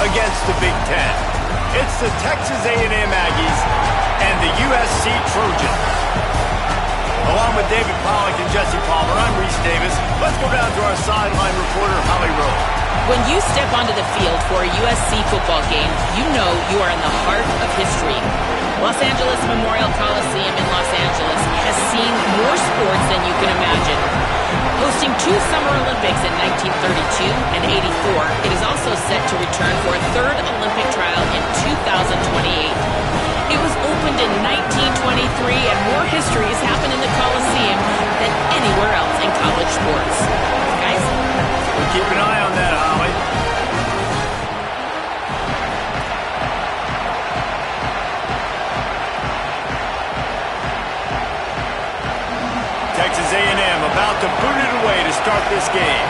against the Big Ten. It's the Texas A&M Aggies and the USC Trojans. Along with David Pollack and Jesse Palmer, I'm Reese Davis. Let's go down to our sideline reporter, Holly Rowe. When you step onto the field for a USC football game, you know you are in the heart of history. Los Angeles Memorial Coliseum in Los Angeles has seen more sports than you can imagine. Hosting 2 Summer Olympics in 1932 and 84, it is also set to return for a 3rd Olympic trial in 2028. It was opened in 1923, and more history has happened in the Coliseum than anywhere else in college sports. Guys? We'll keep an eye on that, Holly. Texas A&M about to boot it away to start this game.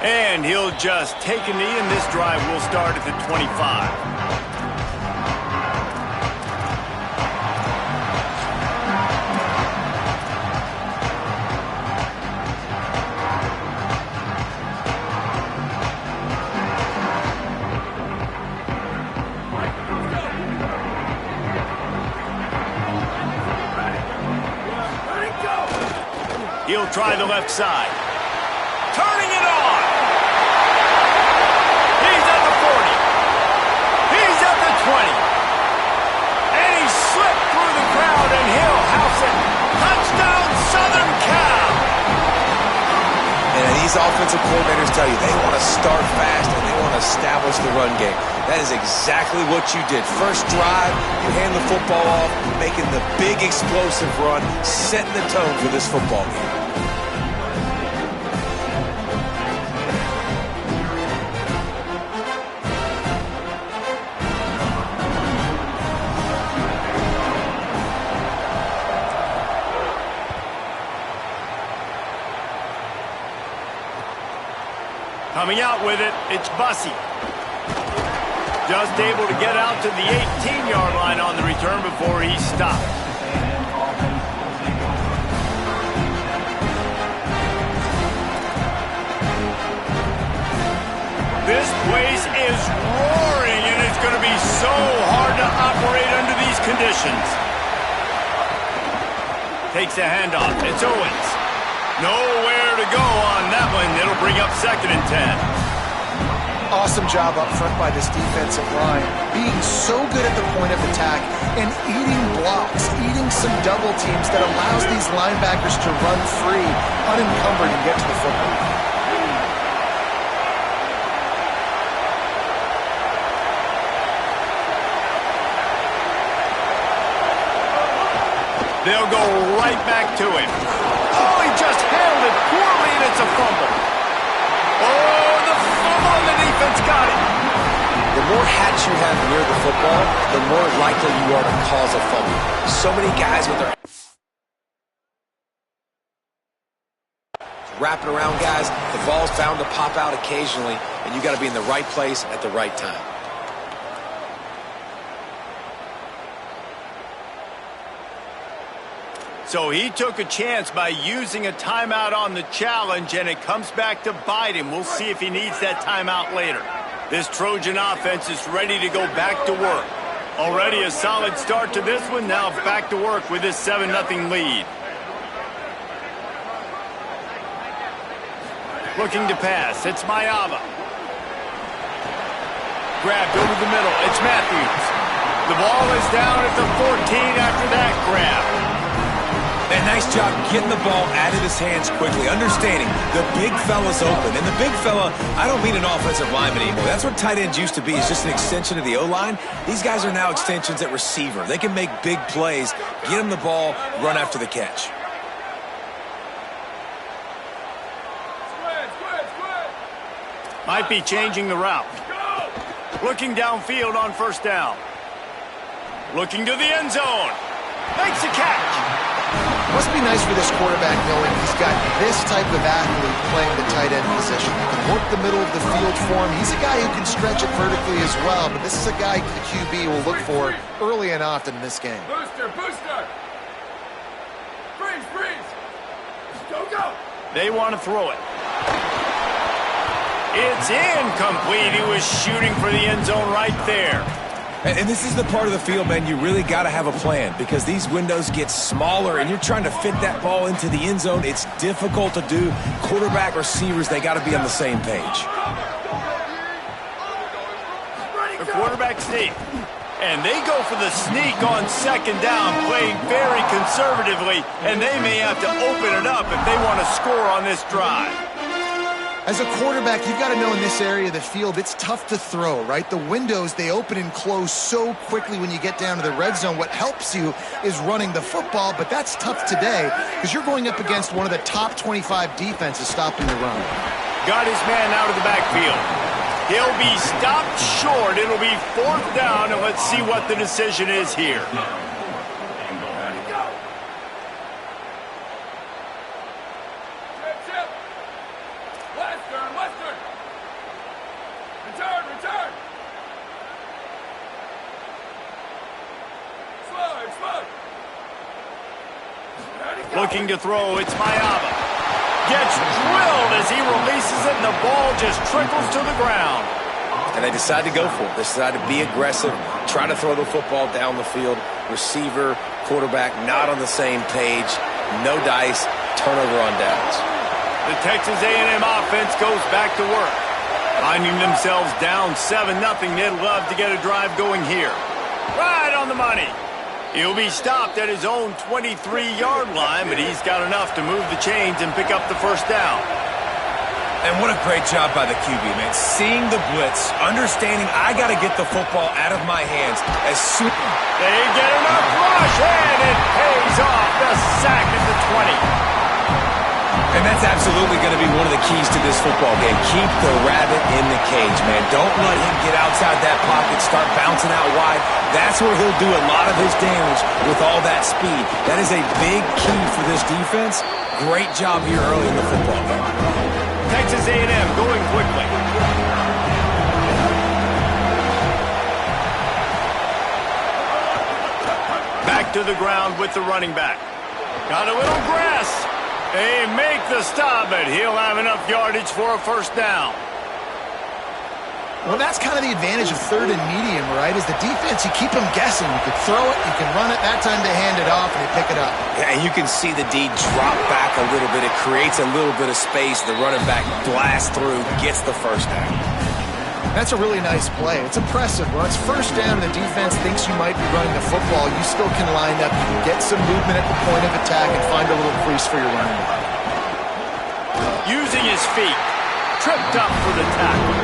And he'll just take a knee, and this drive will start at the 25. He'll try the left side. Turning it on. He's at the 40. He's at the 20. And he slipped through the crowd, and he'll house it. Touchdown, Southern Cal. And these offensive coordinators tell you they want to start fast and they want to establish the run game. That is exactly what you did. First drive, you hand the football off, making the big explosive run, setting the tone for this football game. Coming out with it, it's Bussey. Just able to get out to the 18-yard line on the return before he stopped. This place is roaring, and it's going to be so hard to operate under these conditions. Takes the handoff. It's Owens. Nowhere to go on that one. It'll bring up 2nd and 10. Awesome job up front by this defensive line. Being so good at the point of attack and eating blocks, eating some double teams that allows these linebackers to run free, unencumbered, and get to the football. They'll go right back to him. Oh, he just handled it poorly, and it's a fumble. Oh, the fumble, and the defense got it. The more hats you have near the football, the more likely you are to cause a fumble. So many guys with their wrapping around guys, the ball's bound to pop out occasionally, and you got to be in the right place at the right time. So he took a chance by using a timeout on the challenge, and it comes back to bite him. We'll see if he needs that timeout later. This Trojan offense is ready to go back to work. Already a solid start to this one. Now back to work with this 7-0 lead. Looking to pass. It's Mayava. Grabbed over the middle. It's Matthews. The ball is down at the 14 after that grab. And nice job getting the ball out of his hands quickly, understanding the big fella's open. And the big fella, I don't mean an offensive lineman anymore. That's what tight ends used to be, is just an extension of the O-line. These guys are now extensions at receiver. They can make big plays, get him the ball, run after the catch. Might be changing the route. Looking downfield on 1st down. Looking to the end zone. Makes a catch. Must be nice for this quarterback knowing he's got this type of athlete playing the tight end position. He can work the middle of the field for him. He's a guy who can stretch it vertically as well, but this is a guy the QB will look for early and often in this game. Booster, booster! They want to throw it. It's incomplete. He was shooting for the end zone right there. And this is the part of the field, man, you really got to have a plan because these windows get smaller and you're trying to fit that ball into the end zone. It's difficult to do. Quarterback, receivers, they got to be on the same page. The quarterback's deep. And they go for the sneak on second down, playing very conservatively, and they may have to open it up if they want to score on this drive. As a quarterback, you've got to know in this area of the field, it's tough to throw, right? The windows, they open and close so quickly when you get down to the red zone. What helps you is running the football, but that's tough today because you're going up against one of the top 25 defenses stopping the run. Got his man out of the backfield. He'll be stopped short. It'll be 4th down, and let's see what the decision is here. Looking to throw, it's Mayaba. Gets drilled as he releases it, and the ball just trickles to the ground. And they decide to go for it. They decide to be aggressive, try to throw the football down the field. Receiver, quarterback, not on the same page. No dice, turnover on downs. The Texas A&M offense goes back to work. Finding themselves down 7-0, they'd love to get a drive going here. Right on the money. He'll be stopped at his own 23-yard line, but he's got enough to move the chains and pick up the 1st down. And what a great job by the QB, man. Seeing the blitz, understanding I got to get the football out of my hands as soon. They get enough rush, and it pays off. The sack at the 20. And that's absolutely going to be one of the keys to this football game. Keep the rabbit in the cage, man. Don't let him get outside that pocket, start bouncing out wide. That's where he'll do a lot of his damage with all that speed. That is a big key for this defense. Great job here early in the football game. Texas A&M going quickly. Back to the ground with the running back. Got a little grass. They make the stop, but he'll have enough yardage for a 1st down. Well, that's kind of the advantage of 3rd and medium, right? Is the defense, you keep them guessing. You can throw it, you can run it. That time they hand it off and they pick it up. Yeah, and you can see the D drop back a little bit. It creates a little bit of space. The running back blasts through, gets the 1st down. That's a really nice play. It's impressive. When it's 1st down and the defense thinks you might be running the football, you still can line up, you can get some movement at the point of attack and find a little crease for your running back. Using his feet, tripped up for the tackle.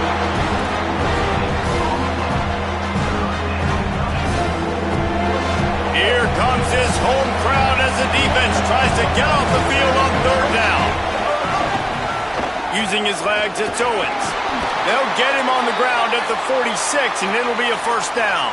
Here comes his home crowd as the defense tries to get off the field on 3rd down. Using his legs, it's Owens. They'll get him on the ground at the 46, and it'll be a 1st down.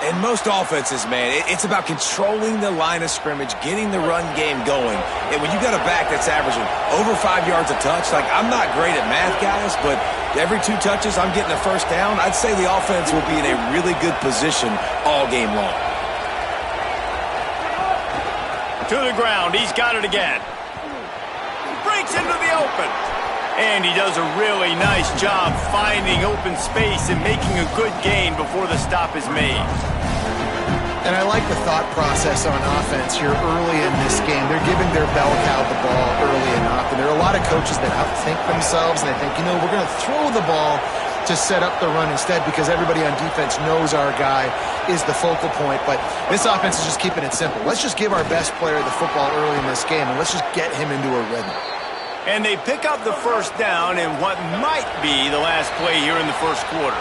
In most offenses, man, it's about controlling the line of scrimmage, getting the run game going. And when you got a back that's averaging over 5 yards a touch, like I'm not great at math, guys, but every 2 touches I'm getting a 1st down, I'd say the offense will be in a really good position all game long. To the ground, he's got it again. Breaks into the open. And he does a really nice job finding open space and making a good gain before the stop is made. And I like the thought process on offense here early in this game. They're giving their bell cow the ball early enough. And there are a lot of coaches that outthink themselves, and they think, you know, we're going to throw the ball to set up the run instead because everybody on defense knows our guy is the focal point. But this offense is just keeping it simple. Let's just give our best player the football early in this game, and let's just get him into a rhythm. And they pick up the 1st down in what might be the last play here in the 1st quarter.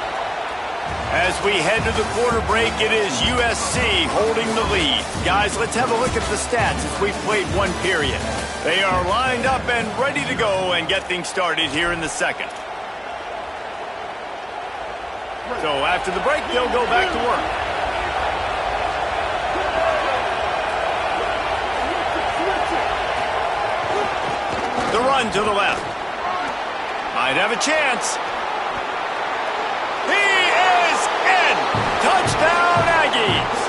As we head to the quarter break, it is USC holding the lead. Guys, let's have a look at the stats as we've played 1 period. They are lined up and ready to go and get things started here in the 2nd. So after the break, they'll go back to work. The run to the left. Might have a chance. He is in! Touchdown, Aggies!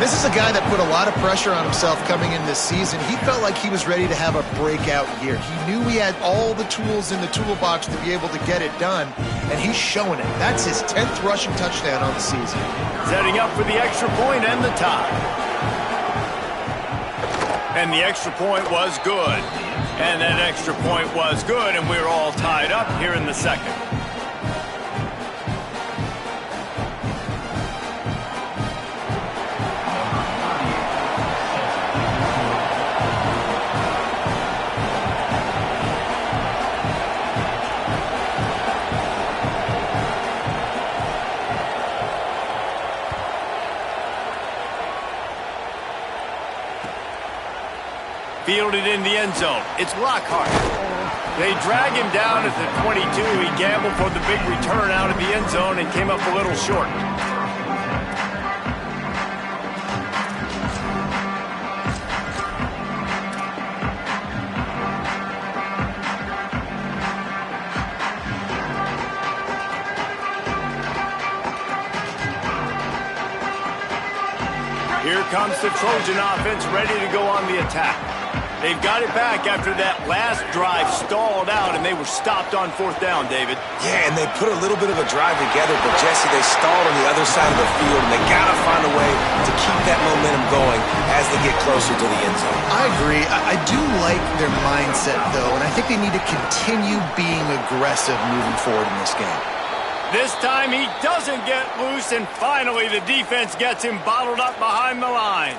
This is a guy that put a lot of pressure on himself coming in this season. He felt like he was ready to have a breakout year. He knew he had all the tools in the toolbox to be able to get it done, and he's showing it. That's his 10th rushing touchdown on the season. Setting up for the extra point and the tie. And the extra point was good. And that extra point was good, and we're all tied up here in the second. Fielded in the end zone. It's Lockhart. They drag him down at the 22. He gambled for the big return out of the end zone and came up a little short. Here comes the Trojan offense ready to go on the attack. They've got it back after that last drive stalled out, and they were stopped on 4th down, David. Yeah, and they put a little bit of a drive together, but, Jesse, they stalled on the other side of the field, and they got to find a way to keep that momentum going as they get closer to the end zone. I agree. I do like their mindset, though, and I think they need to continue being aggressive moving forward in this game. This time he doesn't get loose, and finally the defense gets him bottled up behind the line.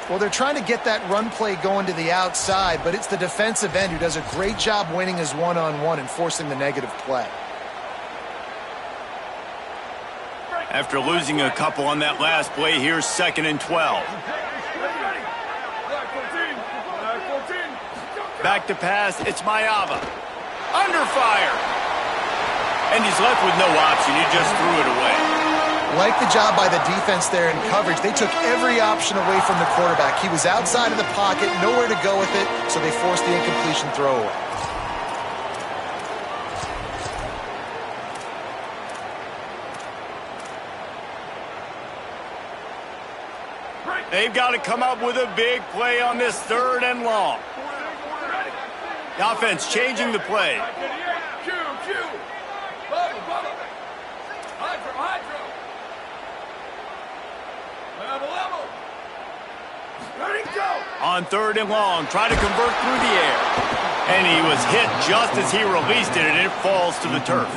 Well, they're trying to get that run play going to the outside, but it's the defensive end who does a great job winning his one-on-one and forcing the negative play. After losing a couple on that last play, here's 2nd and 12. Back to pass, it's Mayava. Under fire. And he's left with no option. He just threw it away. Like the job by the defense there in coverage. They took every option away from the quarterback. He was outside of the pocket, nowhere to go with it, so they forced the incompletion throwaway. They've got to come up with a big play on this 3rd and long. The offense changing the play. On 3rd and long, try to convert through the air. And he was hit just as he released it, and it falls to the turf.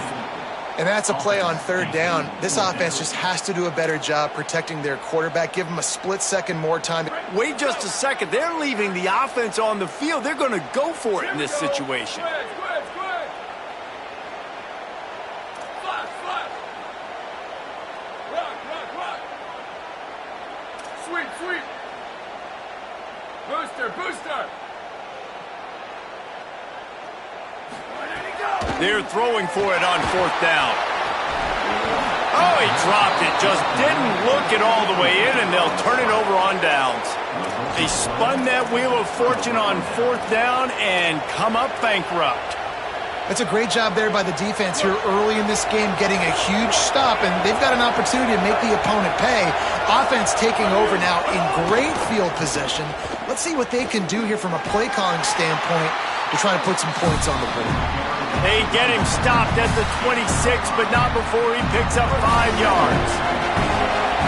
And that's a play on 3rd down. This offense just has to do a better job protecting their quarterback. Give him a split second more time. Wait just a second. They're leaving the offense on the field. They're going to go for it in this situation. Sweep. Booster. They're throwing for it on 4th down. Oh, he dropped it. Just didn't look it all the way in, and they'll turn it over on downs. They spun that wheel of fortune on 4th down and come up bankrupt. That's a great job there by the defense here early in this game, getting a huge stop, and they've got an opportunity to make the opponent pay. Offense taking over now in great field possession. Let's see what they can do here from a play calling standpoint to try to put some points on the board. They get him stopped at the 26, but not before he picks up 5 yards.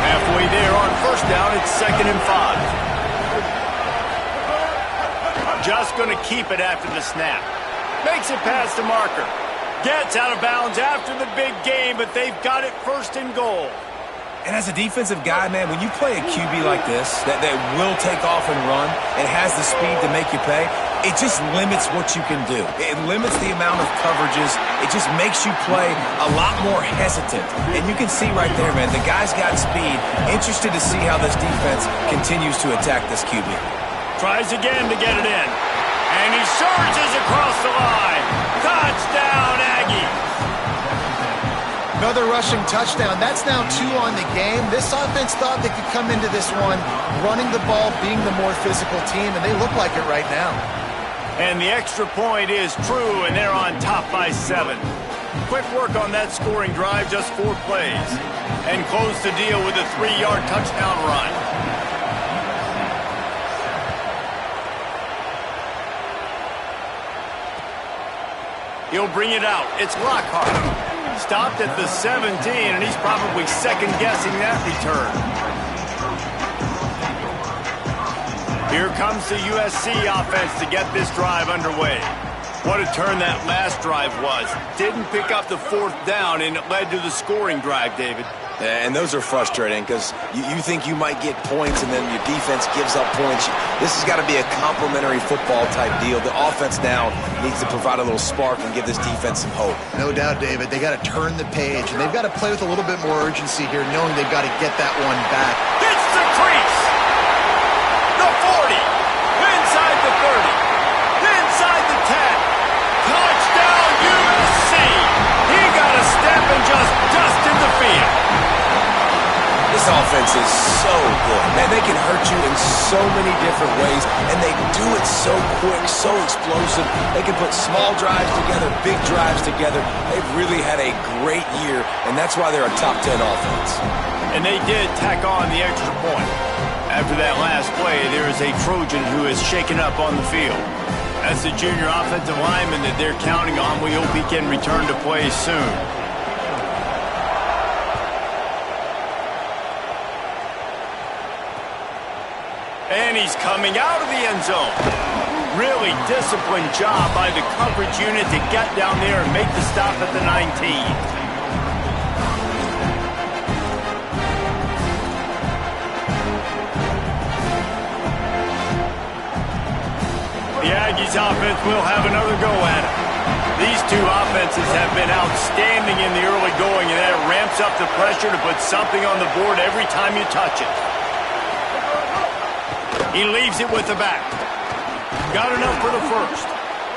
Halfway there on 1st down, it's 2nd and 5. Just going to keep it after the snap. Makes it past the marker. Gets out of bounds after the big game, but they've got it 1st and goal. And as a defensive guy, man, when you play a QB like this, that will take off and run and has the speed to make you pay, it just limits what you can do. It limits the amount of coverages. It just makes you play a lot more hesitant. And you can see right there, man, the guy's got speed. Interested to see how this defense continues to attack this QB. Tries again to get it in. And he surges across the line. Touchdown, Aggies. Another rushing touchdown. That's now 2 on the game. This offense thought they could come into this one running the ball, being the more physical team, and they look like it right now. And the extra point is true, and they're on top by 7. Quick work on that scoring drive, just 4 plays. and close the deal with a 3-yard touchdown run. He'll bring it out. It's Lockhart. Stopped at the 17, and he's probably second-guessing that return. Here comes the USC offense to get this drive underway. What a turn that last drive was. Didn't pick up the 4th down, and it led to the scoring drive, David. And those are frustrating because you think you might get points and then your defense gives up points. This has got to be a complementary football type deal. The offense now needs to provide a little spark and give this defense some hope. No doubt, David. They got to turn the page, and they've got to play with a little bit more urgency here, knowing they've got to get that one back. Hits the crease. The 40. Inside the 30. Inside the 10. Touchdown, USC. He got a step and just dusted the field. This offense is so good. Man, they can hurt you in so many different ways, and they do it so quick, so explosive. They can put small drives together, big drives together. They've really had a great year, and that's why they're a top 10 offense. And they did tack on the extra point. After that last play, there is a Trojan who is shaken up on the field. That's the junior offensive lineman that they're counting on. We hope he can return to play soon. And he's coming out of the end zone. Really disciplined job by the coverage unit to get down there and make the stop at the 19. The Aggies offense will have another go at it. These two offenses have been outstanding in the early going, and that ramps up the pressure to put something on the board every time you touch it. He leaves it with the back. Got enough for the first.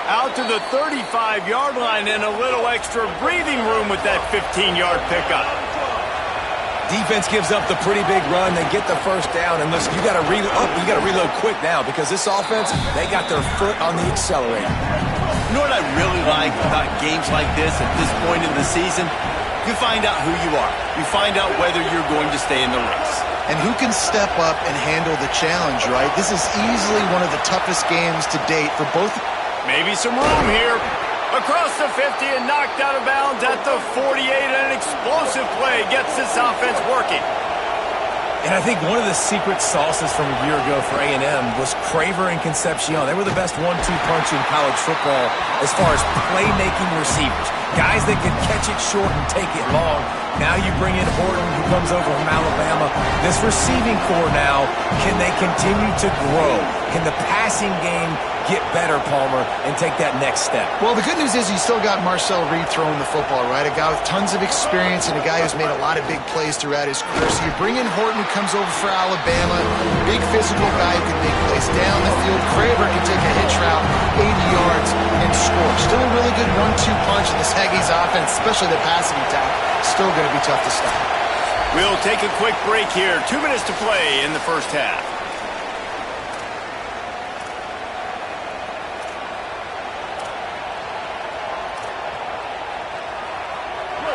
Out to the 35-yard line and a little extra breathing room with that 15-yard pickup. Defense gives up the pretty big run. They get the first down, and listen, you got to reload quick now because this offense, they got their foot on the accelerator. You know what I really like about games like this at this point in the season? You find out who you are. You find out whether you're going to stay in the race. And who can step up and handle the challenge, right? This is easily one of the toughest games to date for both. Maybe some room here. Across the 50 and knocked out of bounds at the 48. An explosive play gets this offense working. And I think one of the secret sauces from a year ago for A&M was Craver and Concepcion. They were the best 1-2 punch in college football as far as playmaking receivers. Guys that could catch it short and take it long. Now you bring in Horton, who comes over from Alabama. This receiving core now, can they continue to grow? Can the passing game get better, Palmer, and take that next step? Well, the good news is you still got Marcel Reed throwing the football, right? A guy with tons of experience and a guy who's made a lot of big plays throughout his career. So you bring in Horton, who comes over for Alabama, big physical guy who can make plays down the field. Craver can take a hitch route, 80 yards, and score. Still a really good 1-2 punch in this Aggies offense, especially the passing attack. Still going to be tough to stop. We'll take a quick break here. 2 minutes to play in the first half.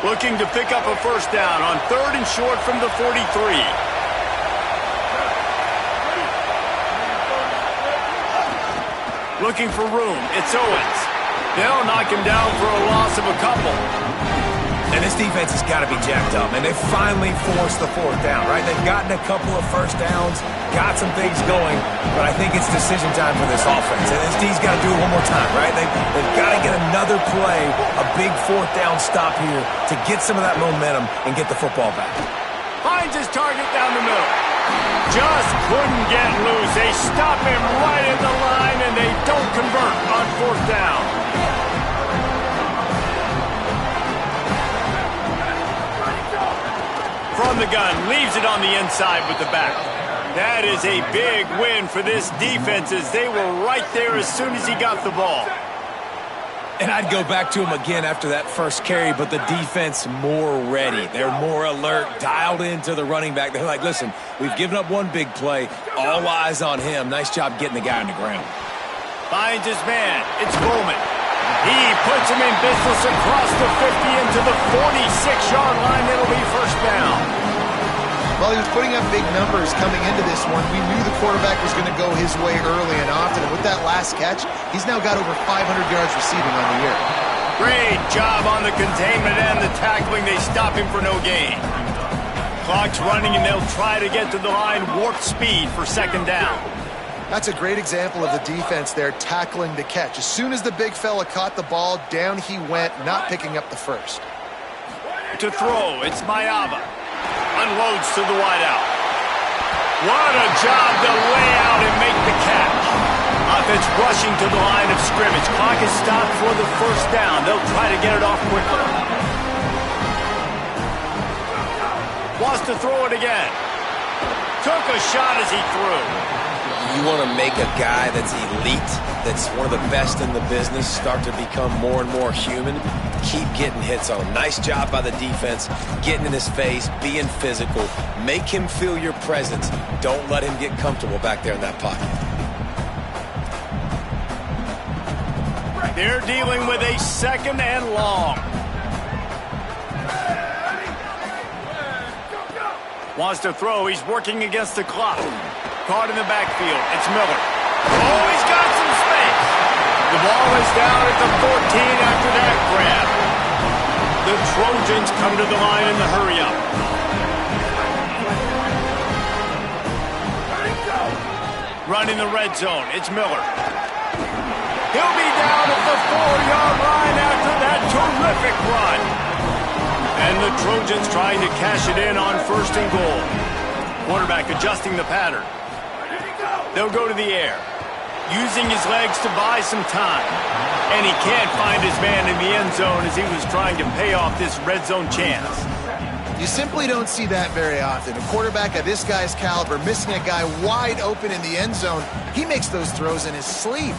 Looking to pick up a first down on 3rd and short from the 43. Looking for room. It's Owens. They'll knock him down for a loss of a couple. And this defense has got to be jacked up, and they finally forced the 4th down, right? They've gotten a couple of first downs, got some things going, but I think it's decision time for this offense. And this D's got to do it one more time, right? They've got to get another play, a big 4th down stop here to get some of that momentum and get the football back. Finds his target down the middle. Just couldn't get loose. They stop him right at the line, and they don't convert on 4th down. From the gun, leaves it on the inside with the back. That is a big win for this defense as they were right there as soon as he got the ball. And I'd go back to him again after that first carry, but the defense more ready. They're more alert, dialed into the running back. They're like, listen, we've given up one big play. All eyes on him. Nice job getting the guy on the ground. Finds his man. It's Bowman. He puts him in business across the 50 into the 46-yard line. It'll be first down. Well, he was putting up big numbers coming into this one. We knew the quarterback was going to go his way early and often. And with that last catch, he's now got over 500 yards receiving on the year. Great job on the containment and the tackling. They stop him for no gain. Clock's running, and they'll try to get to the line warp speed for second down. That's a great example of the defense there, tackling the catch. As soon as the big fella caught the ball, down he went, not picking up the first. To throw, it's Mayava. Unloads to the wideout. What a job to lay out and make the catch. Offense rushing to the line of scrimmage. Clock is stopped for the first down. They'll try to get it off quickly. Wants to throw it again. Took a shot as he threw. You want to make a guy that's elite, that's one of the best in the business, start to become more and more human. Keep getting hits on him. Nice job by the defense, getting in his face, being physical. Make him feel your presence. Don't let him get comfortable back there in that pocket. They're dealing with a second and long. Wants to throw. He's working against the clock. Caught in the backfield. It's Miller. Oh, he's got some space. The ball is down at the 14 after that grab. The Trojans come to the line in the hurry-up. Running the red zone. It's Miller. He'll be down at the 4-yard line after that terrific run. And the Trojans trying to cash it in on first and goal. Quarterback adjusting the pattern. They'll go to the air, using his legs to buy some time. And he can't find his man in the end zone as he was trying to pay off this red zone chance. You simply don't see that very often. A quarterback of this guy's caliber missing a guy wide open in the end zone. He makes those throws in his sleep.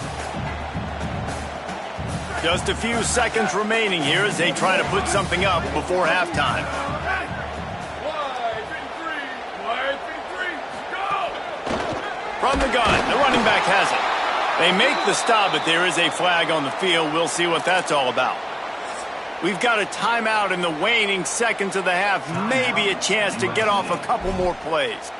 Just a few seconds remaining here as they try to put something up before halftime. From the gun, the running back has it. They make the stop, but there is a flag on the field. We'll see what that's all about. We've got a timeout in the waning seconds of the half. Maybe a chance to get off a couple more plays.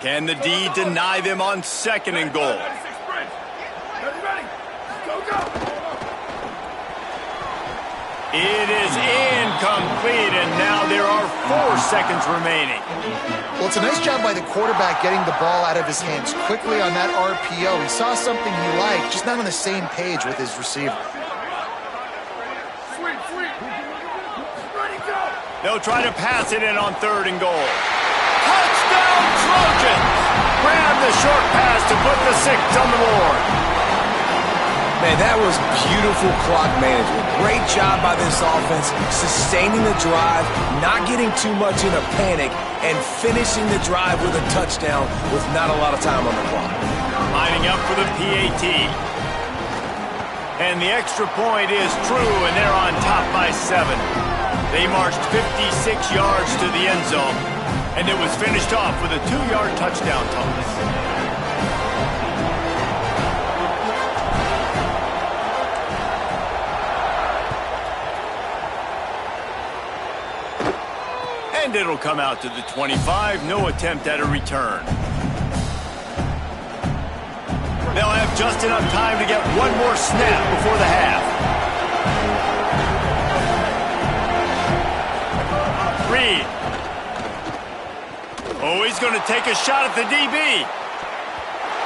Can the D deny them on second and goal? It is incomplete, and now there are 4 seconds remaining. Well, it's a nice job by the quarterback getting the ball out of his hands quickly on that RPO. He saw something he liked, just not on the same page with his receiver. They'll try to pass it in on third and goal. Touchdown, Trojans! Grab the short pass to put the 6 on the board. Man, that was beautiful clock management. Great job by this offense, sustaining the drive, not getting too much in a panic, and finishing the drive with a touchdown with not a lot of time on the clock. Lining up for the PAT. And the extra point is true, and they're on top by 7. They marched 56 yards to the end zone, and it was finished off with a 2-yard touchdown toss. And it'll come out to the 25. No attempt at a return. They'll have just enough time to get one more snap before the half. Reed. Oh, he's going to take a shot at the DB.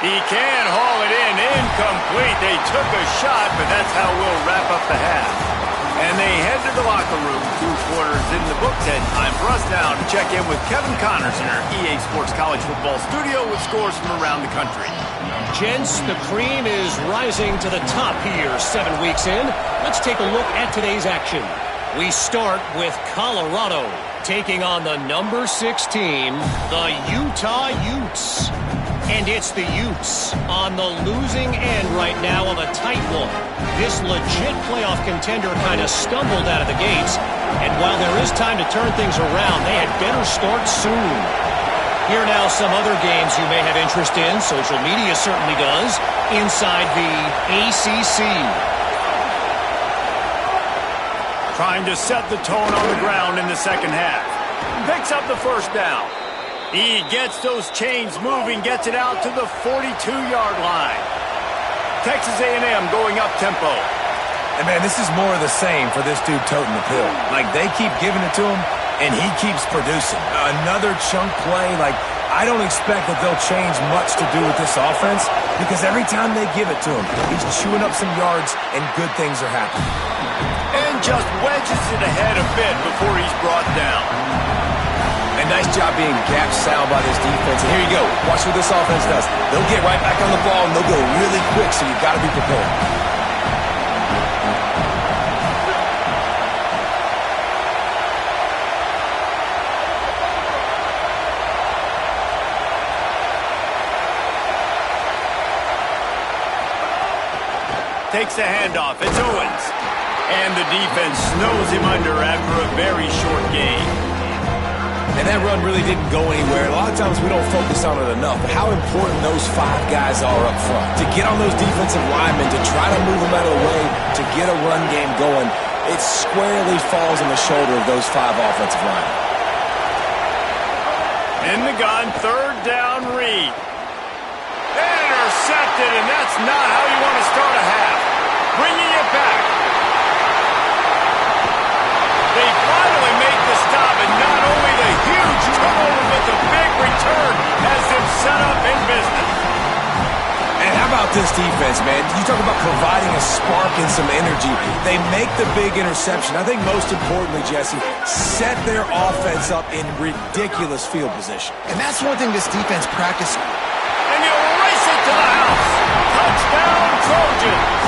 He can haul it in. Incomplete. They took a shot, but that's how we'll wrap up the half. And they head to the locker room. 2 quarters in the books, and time for us now to check in with Kevin Connors in our EA Sports College Football studio with scores from around the country. Gents, the cream is rising to the top here 7 weeks in. Let's take a look at today's action. We start with Colorado taking on the number 6 team, the Utah Utes. And it's the Utes on the losing end right now of a tight one. This legit playoff contender kind of stumbled out of the gates. And while there is time to turn things around, they had better start soon. Here now some other games you may have interest in. Social media certainly does. Inside the ACC. Trying to set the tone on the ground in the second half. Picks up the first down. He gets those chains moving, gets it out to the 42-yard line. Texas A&M going up-tempo. And, man, this is more of the same for this dude toting the pill. Like, they keep giving it to him, and he keeps producing. Another chunk play. Like, I don't expect that they'll change much to do with this offense because every time they give it to him, he's chewing up some yards, and good things are happening. And just wedges it ahead a bit before he's brought down. And nice job being gap sound by this defense. And here you go. Watch what this offense does. They'll get right back on the ball, and they'll go really quick, so you've got to be prepared. Takes the handoff. It's Owens. And the defense snows him under after a very short gain. And that run really didn't go anywhere. A lot of times we don't focus on it enough, but how important those 5 guys are up front. To get on those defensive linemen, to try to move them out of the way, to get a run game going, it squarely falls on the shoulder of those 5 offensive linemen. In the gun, third down, Reed. Intercepted, and that's not how you want to start a half. Bringing it back. They finally make the stop, and not only the huge turnover, but the big return has them set up in business. And how about this defense, man? You talk about providing a spark and some energy. They make the big interception. I think most importantly, Jesse, set their offense up in ridiculous field position. And that's one thing this defense practices. And you race it to the house. Touchdown, Trojans.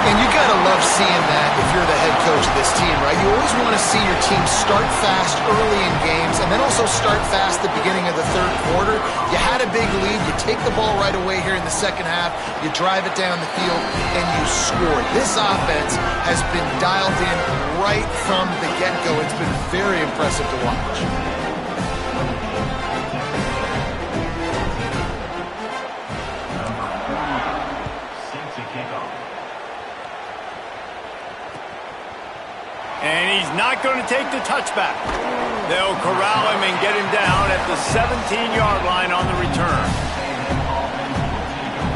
And you got to love seeing that if you're the head coach of this team, right? You always want to see your team start fast early in games and then also start fast at the beginning of the third quarter. You had a big lead. You take the ball right away here in the second half. You drive it down the field, and you score. This offense has been dialed in right from the get-go. It's been very impressive to watch. And he's not going to take the touchback. They'll corral him and get him down at the 17-yard line on the return.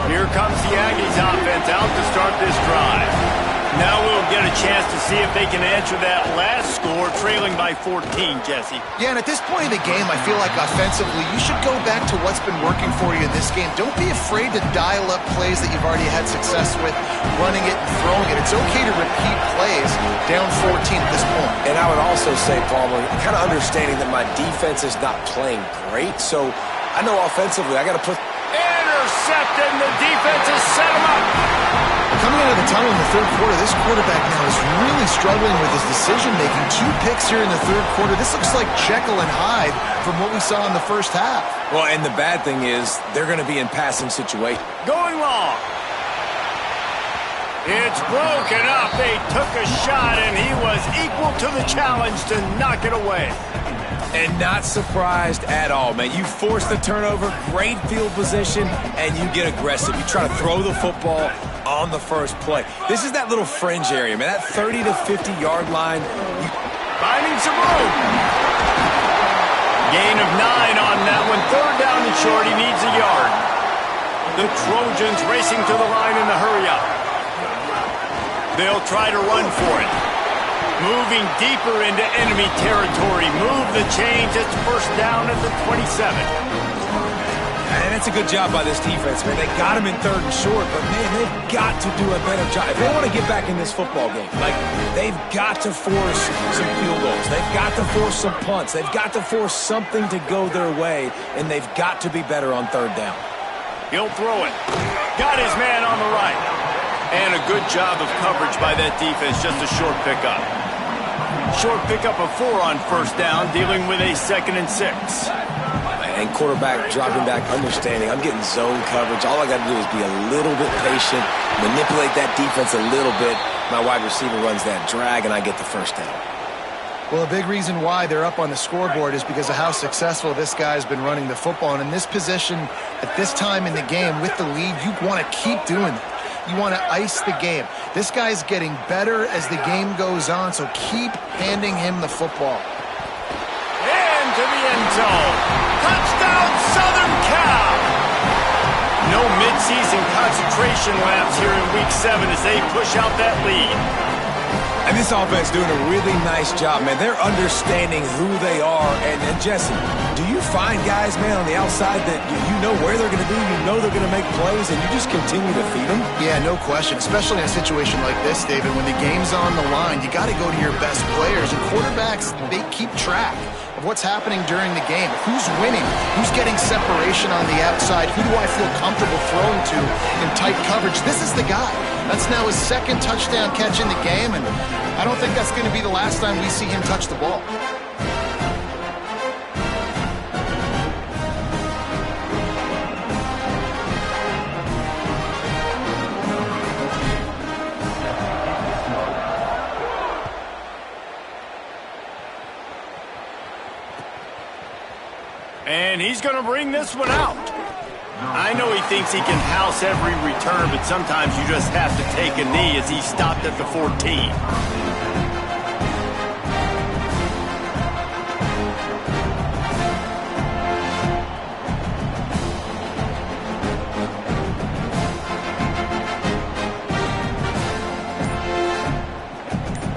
Here comes the Aggies offense out to start this drive. Now we'll get a chance to see if they can answer that last score, trailing by 14, Jesse. Yeah, and at this point in the game, I feel like offensively, you should go back to what's been working for you in this game. Don't be afraid to dial up plays that you've already had success with, running it and throwing it. It's okay to repeat plays down 14 at this point. And I would also say, Palmer, kind of understanding that my defense is not playing great, so I know offensively I got to put... Intercepted, and the defense has set him up. Coming out of the tunnel in the third quarter, this quarterback now is really struggling with his decision-making. 2 picks here in the third quarter. This looks like Jekyll and Hyde from what we saw in the first half. Well, and the bad thing is they're going to be in passing situations. Going long. It's broken up. They took a shot, and he was equal to the challenge to knock it away. And not surprised at all, man. You force the turnover, great field position, and you get aggressive. You try to throw the football on the first play. This is that little fringe area, man. That 30 to 50-yard line. Finding some room. Gain of 9 on that one. Third down and short. He needs a yard. The Trojans racing to the line in the hurry-up. They'll try to run for it. Moving deeper into enemy territory. Move the chains. It's first down at the 27. And that's a good job by this defense, man. They got him in third and short, but, man, they've got to do a better job. If they want to get back in this football game, like, they've got to force some field goals. They've got to force some punts. They've got to force something to go their way, and they've got to be better on third down. He'll throw it. Got his man on the right. And a good job of coverage by that defense. Just a short pickup. Short pickup of 4 on first down, dealing with a 2nd and 6. And quarterback dropping back, understanding I'm getting zone coverage. All I got to do is be a little bit patient, manipulate that defense a little bit. My wide receiver runs that drag, and I get the first down. Well, a big reason why they're up on the scoreboard is because of how successful this guy's been running the football. And in this position, at this time in the game, with the lead, you want to keep doing it. You want to ice the game. This guy's getting better as the game goes on, so keep handing him the football. Into the end zone. Touchdown, Southern Cal! No midseason concentration laps here in Week 7 as they push out that lead. And this offense doing a really nice job, man. They're understanding who they are. And Jesse, do you find guys, man, on the outside that you know where they're going to be, you know they're going to make plays, and you just continue to feed them? Yeah, no question, especially in a situation like this, David. When the game's on the line, you got to go to your best players. And quarterbacks, they keep track of what's happening during the game. Who's winning? Who's getting separation on the outside? Who do I feel comfortable throwing to in tight coverage? This is the guy. That's now his second touchdown catch in the game, and I don't think that's going to be the last time we see him touch the ball. And he's going to bring this one out. I know he thinks he can house every return, but sometimes you just have to take a knee as he stopped at the 14.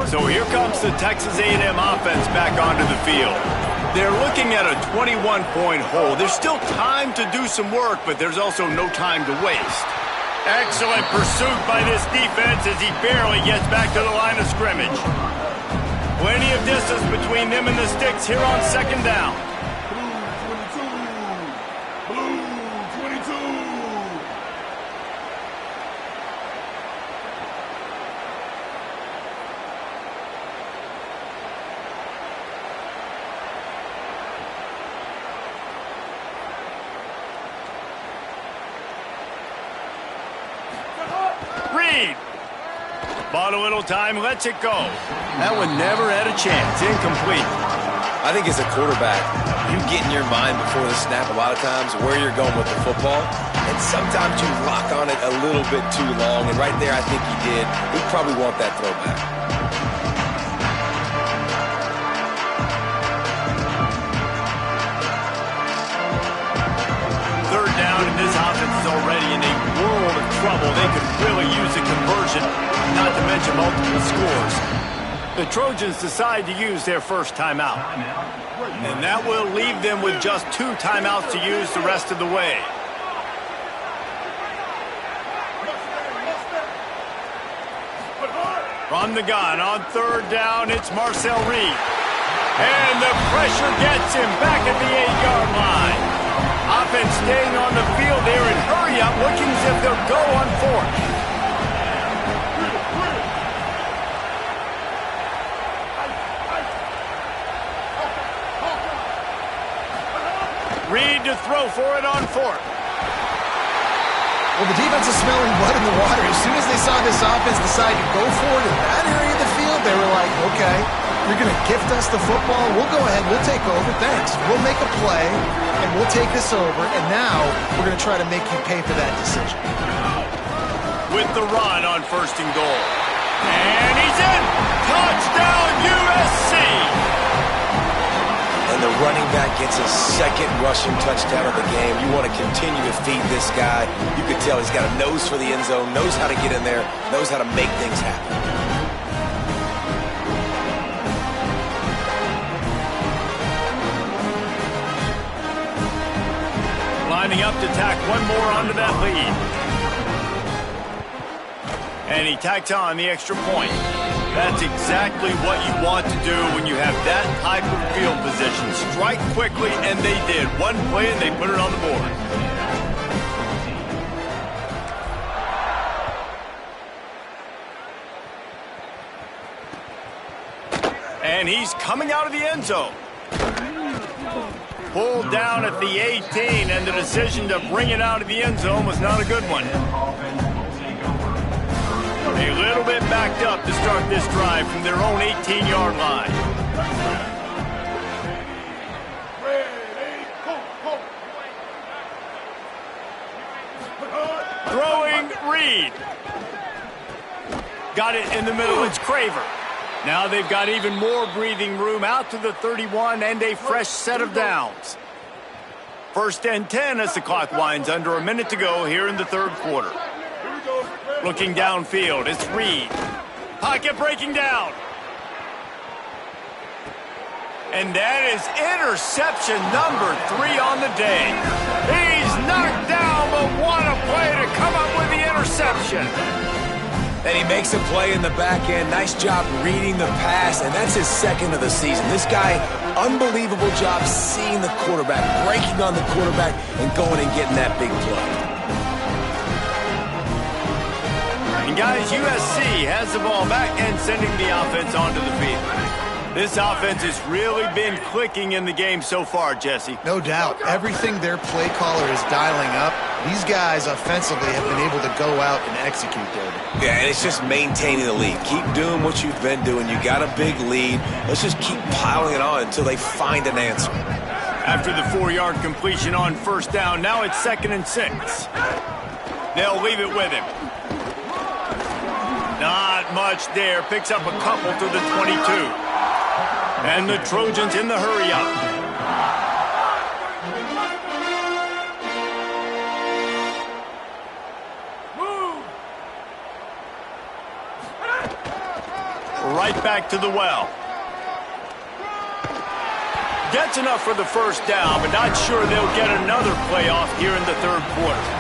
So here comes the Texas A&M offense back onto the field. They're looking at a 21-point hole. There's still time to do some work, but there's also no time to waste. Excellent pursuit by this defense as he barely gets back to the line of scrimmage. Plenty of distance between them and the sticks here on second down. Blue 22. Reed. Bought a little time, lets it go. That one never had a chance. Incomplete. I think as a quarterback, you get in your mind before the snap a lot of times where you're going with the football, and sometimes you lock on it a little bit too long, and right there I think he did. He'd probably want that throwback. Third down, and this offense is already in a world of trouble. They could really use a conversion, not to mention multiple scores. The Trojans decide to use their first timeout. And that will leave them with just 2 timeouts to use the rest of the way. From the gun on third down, it's Marcel Reed. And the pressure gets him back at the 8-yard line. Offense staying on the field there and hurry up, looking as if they'll go on fourth. Reed to throw for it on fourth. Well, the defense is smelling blood in the water. As soon as they saw this offense decide to go for it in that area of the field, they were like, okay, you're going to gift us the football. We'll go ahead. We'll take over. Thanks. We'll make a play, and we'll take this over. And now we're going to try to make you pay for that decision. With the run on first and goal. And he's in. Touchdown, USC. And the running back gets his second rushing touchdown of the game. You want to continue to feed this guy. You can tell he's got a nose for the end zone, knows how to get in there, knows how to make things happen. Lining up to tack one more onto that lead. And he tacks on the extra point. That's exactly what you want to do when you have that type of field position. Strike quickly, and they did. One play, and they put it on the board. And he's coming out of the end zone. Pulled down at the 18, and the decision to bring it out of the end zone was not a good one. A little bit backed up to start this drive from their own 18-yard line. Throwing Reed. Got it in the middle. It's Craver. Now they've got even more breathing room out to the 31 and a fresh set of downs. 1st and 10 as the clock winds under a minute to go here in the third quarter. Looking downfield, it's Reed. Pocket breaking down. And that is interception number 3 on the day. He's knocked down, but what a play to come up with the interception. And he makes a play in the back end. Nice job reading the pass, and that's his 2nd of the season. This guy, unbelievable job seeing the quarterback, breaking on the quarterback, and going and getting that big play. And guys, USC has the ball back and sending the offense onto the field. This offense has really been clicking in the game so far, Jesse. No doubt. Everything their play caller is dialing up, these guys offensively have been able to go out and execute there. Yeah, and it's just maintaining the lead. Keep doing what you've been doing. You got a big lead. Let's just keep piling it on until they find an answer. After the 4-yard completion on 1st down, now it's 2nd and 6. They'll leave it with him. Not much there. Picks up a couple to the 22. And the Trojans in the hurry-up. Right back to the well. Gets enough for the 1st down, but not sure they'll get another playoff here in the third quarter.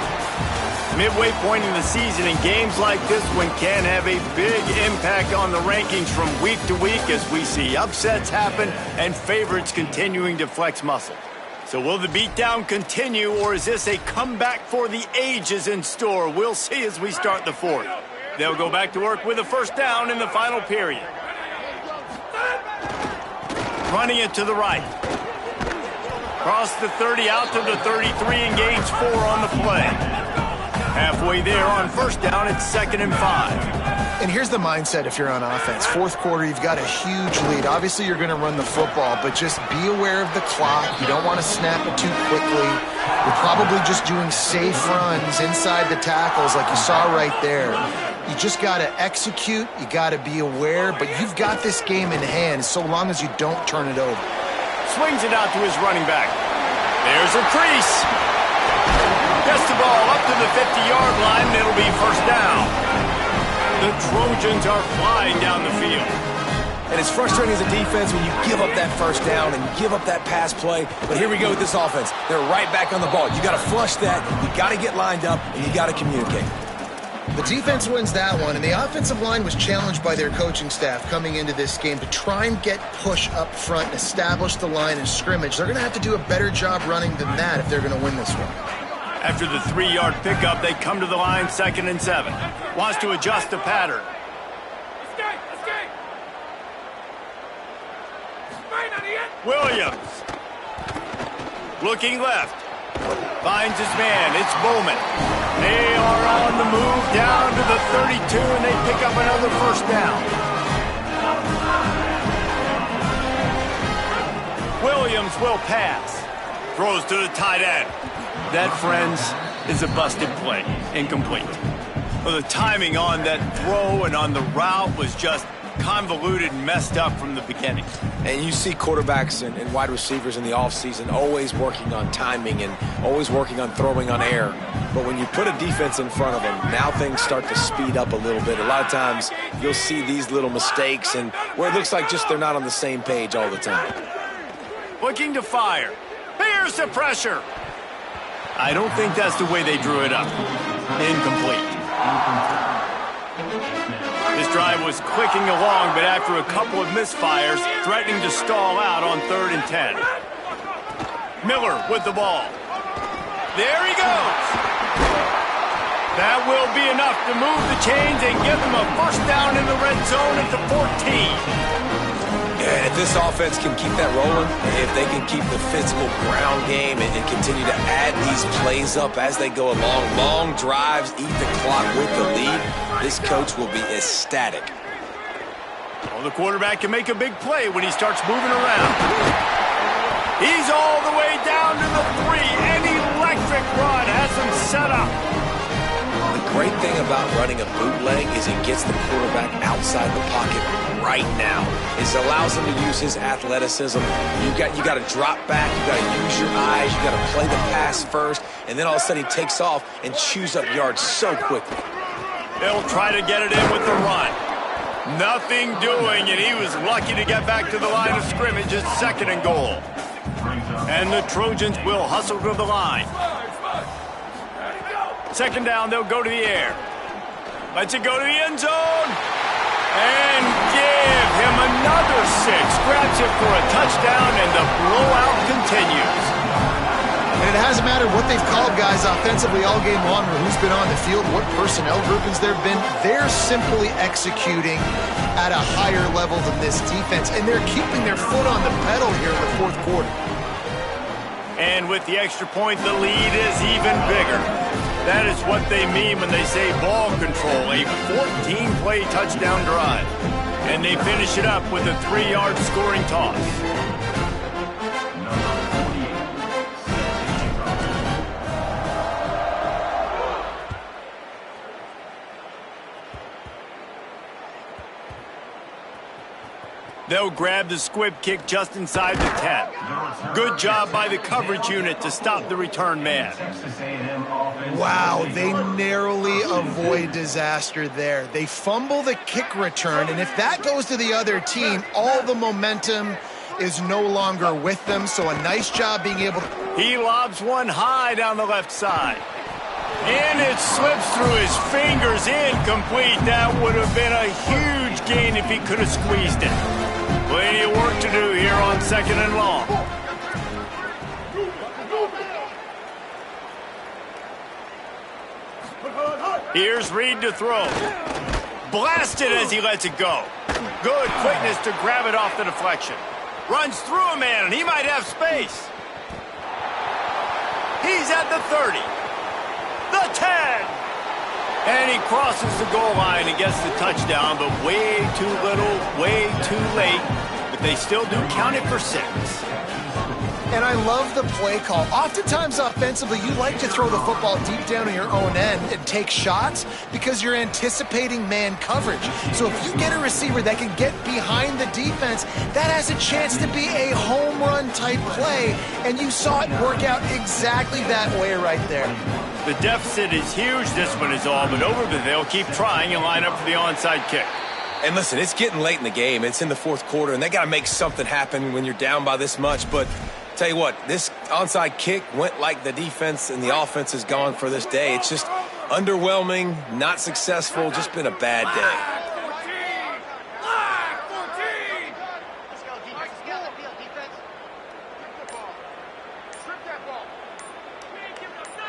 Midway point in the season, and games like this one can have a big impact on the rankings from week to week as we see upsets happen and favorites continuing to flex muscle. So will the beatdown continue, or is this a comeback for the ages in store? We'll see as we start the 4th. They'll go back to work with a 1st down in the final period. Running it to the right. Cross the 30 out to the 33 and gains 4 on the play. Halfway there on 1st down, it's 2nd and 5. And here's the mindset if you're on offense. 4th quarter, you've got a huge lead. Obviously, you're going to run the football, but just be aware of the clock. You don't want to snap it too quickly. You're probably just doing safe runs inside the tackles like you saw right there. You just got to execute. You got to be aware, but you've got this game in hand so long as you don't turn it over. Swings it out to his running back. There's a crease. Gets the ball up to the 50-yard line, and it'll be 1st down. The Trojans are flying down the field. And it's frustrating as a defense when you give up that 1st down and give up that pass play. But here we go with this offense. They're right back on the ball. You got to flush that. You got to get lined up, and you got to communicate. The defense wins that one, and the offensive line was challenged by their coaching staff coming into this game to try and get push up front and establish the line of scrimmage. They're going to have to do a better job running than that if they're going to win this one. After the 3-yard pickup, they come to the line 2nd and 7. Wants to adjust the pattern. Williams. Looking left. Finds his man. It's Bowman. They are on the move down to the 32, and they pick up another 1st down. Williams will pass. Throws to the tight end. That, friends, is a busted play. Incomplete. Well, the timing on that throw and on the route was just convoluted and messed up from the beginning. And you see quarterbacks and wide receivers in the offseason always working on timing and always working on throwing on air. But when you put a defense in front of them, now things start to speed up a little bit. A lot of times you'll see these little mistakes and where it looks like just they're not on the same page all the time. Looking to fire. Here's the pressure. I don't think that's the way they drew it up. Incomplete. This drive was clicking along, but after a couple of misfires, threatening to stall out on 3rd and 10. Miller with the ball. There he goes. That will be enough to move the chains and give them a 1st down in the red zone at the 14. And if this offense can keep that rolling, if they can keep the physical ground game and continue to add these plays up as they go along, long drives, eat the clock with the lead, this coach will be ecstatic. Well, the quarterback can make a big play when he starts moving around. He's all the way down to the 3. An electric run has him set up. The great thing about running a bootleg is it gets the quarterback outside the pocket right now. It allows him to use his athleticism. You got to drop back. You got to use your eyes. You got to play the pass first, and then all of a sudden he takes off and chews up yards so quickly. They'll try to get it in with the run. Nothing doing, and he was lucky to get back to the line of scrimmage at 2nd and goal. And the Trojans will hustle to the line. 2nd down, they'll go to the air. Lets it go to the end zone. And give him another 6. Grabs it for a touchdown, and the blowout continues. And it hasn't mattered what they've called guys offensively all game long or who's been on the field, what personnel groupings there have been. They're simply executing at a higher level than this defense, and they're keeping their foot on the pedal here in the 4th quarter. And with the extra point, the lead is even bigger. That is what they mean when they say ball control, a 14-play touchdown drive. And they finish it up with a 3-yard scoring toss. They'll grab the squib kick just inside the 10. Good job by the coverage unit to stop the return man. Wow, they narrowly avoid disaster there. They fumble the kick return, and if that goes to the other team, all the momentum is no longer with them, so a nice job being able to... He lobs one high down the left side. And it slips through his fingers, incomplete. That would have been a huge gain if he could have squeezed it. Plenty of work to do here on 2nd and long. Here's Reed to throw. Blasted as he lets it go. Good quickness to grab it off the deflection. Runs through a man, and he might have space. He's at the 30. The 10. And he crosses the goal line and gets the touchdown, but way too little, way too late. But they still do count it for 6. And I love the play call. Oftentimes offensively, you like to throw the football deep down in your own end and take shots because you're anticipating man coverage. So if you get a receiver that can get behind the defense, that has a chance to be a home run type play. And you saw it work out exactly that way right there. The deficit is huge. This one is all but over, but they'll keep trying and line up for the onside kick. And listen, it's getting late in the game. It's in the 4th quarter, and they got to make something happen when you're down by this much. But tell you what, this onside kick went like the defense and the offense is gone for this day. It's just underwhelming, not successful, just been a bad day.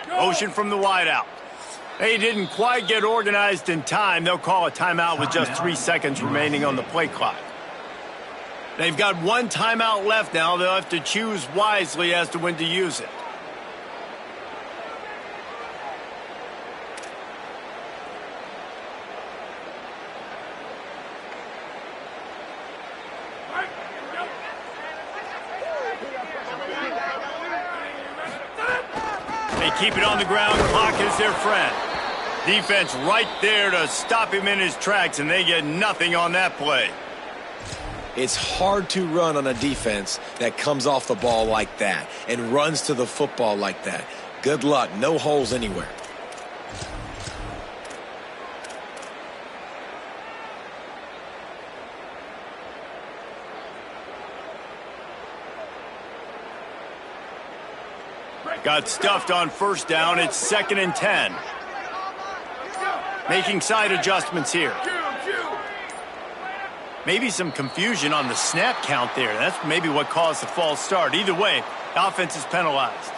Motion from the wideout. They didn't quite get organized in time. They'll call a timeout with just 3 seconds remaining on the play clock. They've got 1 timeout left now. They'll have to choose wisely as to when to use it. They keep it on the ground. Clock is their friend. Defense right there to stop him in his tracks, and they get nothing on that play. It's hard to run on a defense that comes off the ball like that and runs to the football like that. Good luck. No holes anywhere. Got stuffed on 1st down. It's 2nd and 10. Making side adjustments here. Maybe some confusion on the snap count there. That's maybe what caused the false start. Either way, the offense is penalized.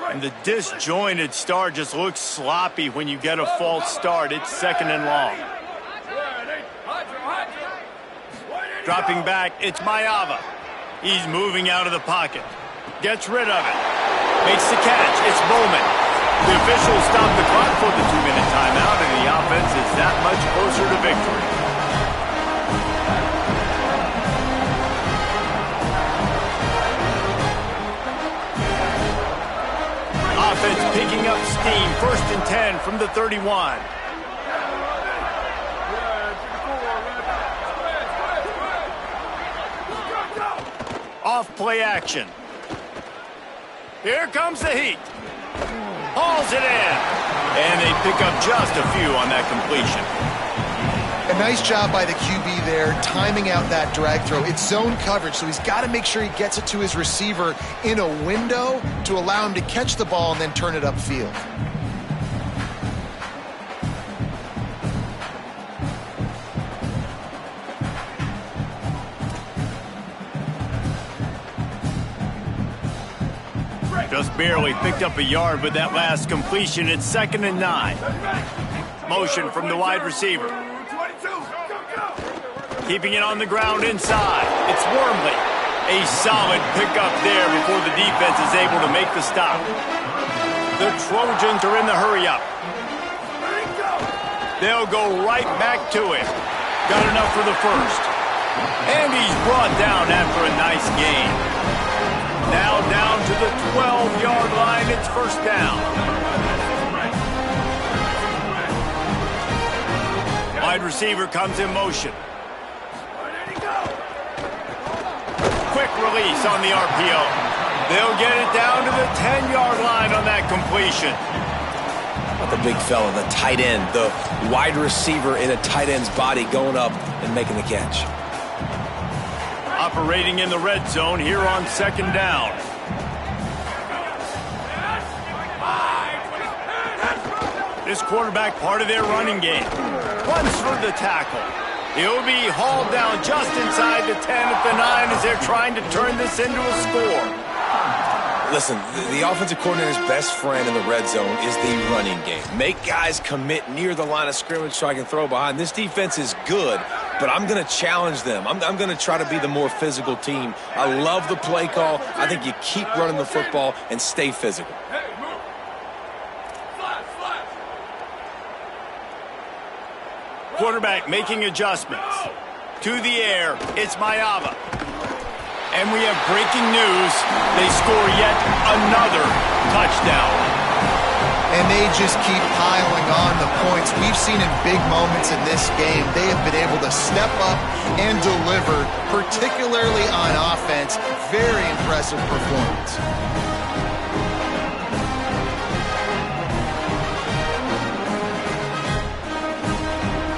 And the disjointed start just looks sloppy when you get a false start. It's 2nd and long. Dropping back, it's Mayava. He's moving out of the pocket. Gets rid of it. Makes the catch. It's Bowman. The officials stopped the clock for the 2-minute timeout, and the offense is that much closer to victory. Offense picking up steam. 1st and 10 from the 31. Off play action. Here comes the heat. Hauls it in. And they pick up just a few on that completion. A nice job by the QB there, timing out that drag throw. It's zone coverage, so he's got to make sure he gets it to his receiver in a window to allow him to catch the ball and then turn it upfield. Just barely picked up a yard with that last completion. It's 2nd and 9. Motion from the wide receiver. Keeping it on the ground inside. It's Wormley. A solid pickup there before the defense is able to make the stop. The Trojans are in the hurry-up. They'll go right back to him. Got enough for the first. And he's brought down after a nice gain. Now down to the 12-yard line. It's 1st down. Wide receiver comes in motion. Quick release on the RPO. They'll get it down to the 10-yard line on that completion. Not the big fella, the tight end, the wide receiver in a tight end's body going up and making the catch. Operating in the red zone here on 2nd down. This quarterback part of their running game. Runs through the tackle. He'll be hauled down just inside the 10 at the 9 as they're trying to turn this into a score. Listen, the offensive coordinator's best friend in the red zone is the running game. Make guys commit near the line of scrimmage so I can throw behind. This defense is good, but I'm going to challenge them. I'm going to try to be the more physical team. I love the play call. I think you keep running the football and stay physical. Quarterback making adjustments. To the air, it's Mayava. And we have breaking news. They score yet another touchdown. And they just keep piling on the points. We've seen in big moments in this game, they have been able to step up and deliver, particularly on offense. Very impressive performance.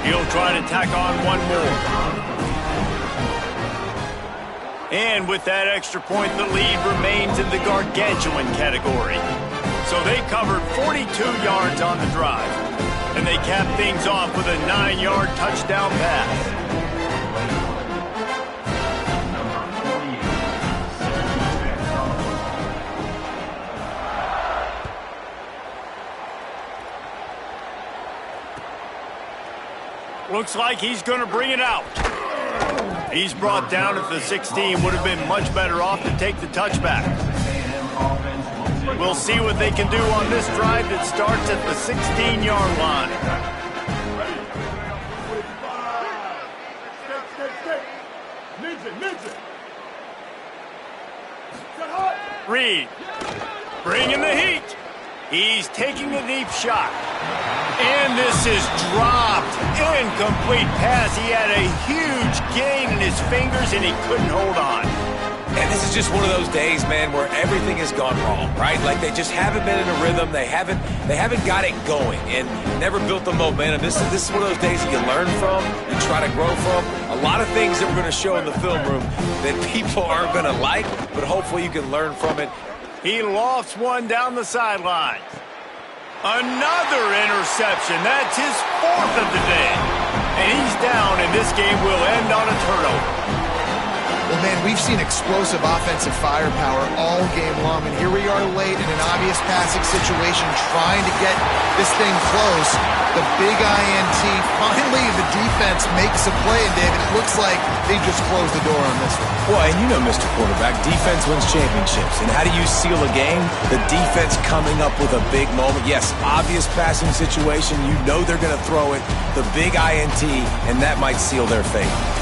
He'll try to tack on one more. And with that extra point, the lead remains in the gargantuan category. So they covered 42 yards on the drive. And they capped things off with a 9-yard touchdown pass. Looks like he's going to bring it out. He's brought down at the 16. Would have been much better off to take the touchback. We'll see what they can do on this drive that starts at the 16-yard line. Reed, bringing the heat. He's taking a deep shot. And this is dropped. Incomplete pass. He had a huge gain in his fingers, and he couldn't hold on. And this is just one of those days, man, where everything has gone wrong, right? Like they just haven't been in a rhythm. They haven't got it going and never built the momentum. This is one of those days that you learn from, you try to grow from. A lot of things that we're going to show in the film room that people aren't going to like, but hopefully you can learn from it. He lofts one down the sideline. Another interception. That's his 4th of the day. And he's down, and this game will end on a turnover. Well, man, we've seen explosive offensive firepower all game long, and here we are late in an obvious passing situation trying to get this thing close. The big INT, finally the defense makes a play, and David, it looks like they just closed the door on this one. Well, and you know, Mr. Quarterback, defense wins championships. And how do you seal a game? The defense coming up with a big moment. Yes, obvious passing situation. You know they're going to throw it. The big INT, and that might seal their fate.